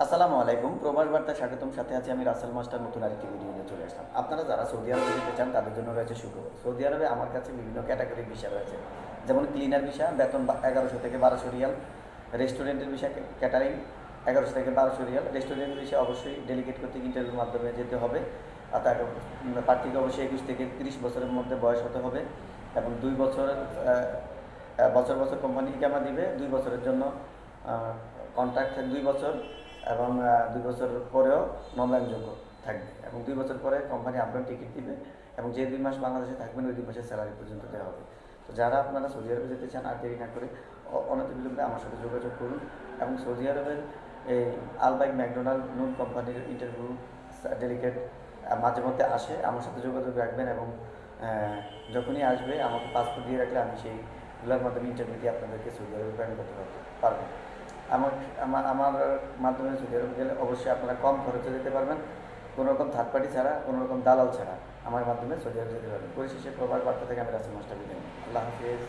আসসালামু আলাইকুম। প্রবাস বার্তায় স্বাগতম। সাথে আছি আমি রাসেল মাস্টার। নতুন আরেকটি ভিডিও নিয়ে চলে আসলাম। আপনারা যারা সৌদি আরবে যেতে চান তাদের জন্য রয়েছে সুখবর। সৌদি আরবে আমার কাছে বিভিন্ন ক্যাটাগরির ভিসা রয়েছে, যেমন ক্লিনার ভিসা, বেতন 1100 থেকে 1200 রিয়াল। রেস্টুরেন্টের ভিসা, ক্যাটারিং 1100 থেকে 1200 রিয়াল। রেস্টুরেন্টের ভিসা অবশ্যই ডেলিগেট করতে ইন্টারভিউর মাধ্যমে যেতে হবে। আর তাকে প্রার্থীকে অবশ্যই 21 থেকে 30 বছরের মধ্যে বয়স হতে হবে এবং 2 বছরের বছর বছর কোম্পানিকে আমরা দিবে 2 বছরের জন্য কন্ট্রাক্ট 2 বছর, এবং 2 বছর পরেও নবায়নযোগ্য থাকবে, এবং 2 বছর পরে কোম্পানি আপনার টিকিট দিবে, এবং যে 2 মাস বাংলাদেশে থাকবেন ওই 2 মাসের স্যালারি পর্যন্ত দেওয়া হবে। তো যারা আপনারা সৌদি আরবে যেতে চান আর দেরি না করে অনতিবিলম্বে আমার সাথে যোগাযোগ করুন, এবং সৌদি আরবের এই আলবাইক ম্যাকডোনাল্ড নুন কোম্পানির ইন্টারভিউ ডেলিগেট মাঝে মধ্যে আসে, আমার সাথে যোগাযোগ রাখবেন, এবং যখনই আসবে আমাকে পাসপোর্ট দিয়ে রাখলে আমি সেইগুলোর মাধ্যমে ইন্টারভিউ দিয়ে আপনাদেরকে সৌদি আরবে প্ল্যান করতে পারবো। আমার আমার আমার মাধ্যমে সৌদি আরবে গেলে অবশ্যই আপনারা কম খরচে যেতে পারবেন, কোনো রকম থার্ড পার্টি ছাড়া, কোনো রকম দালাল ছাড়া আমার মাধ্যমে সৌদি আরবে যেতে পারবেন। পরিশেষে প্রবাস বার্তা থেকে আমি রাসেল মাস্টার বিদায় নিই। আল্লাহ হাফিজ।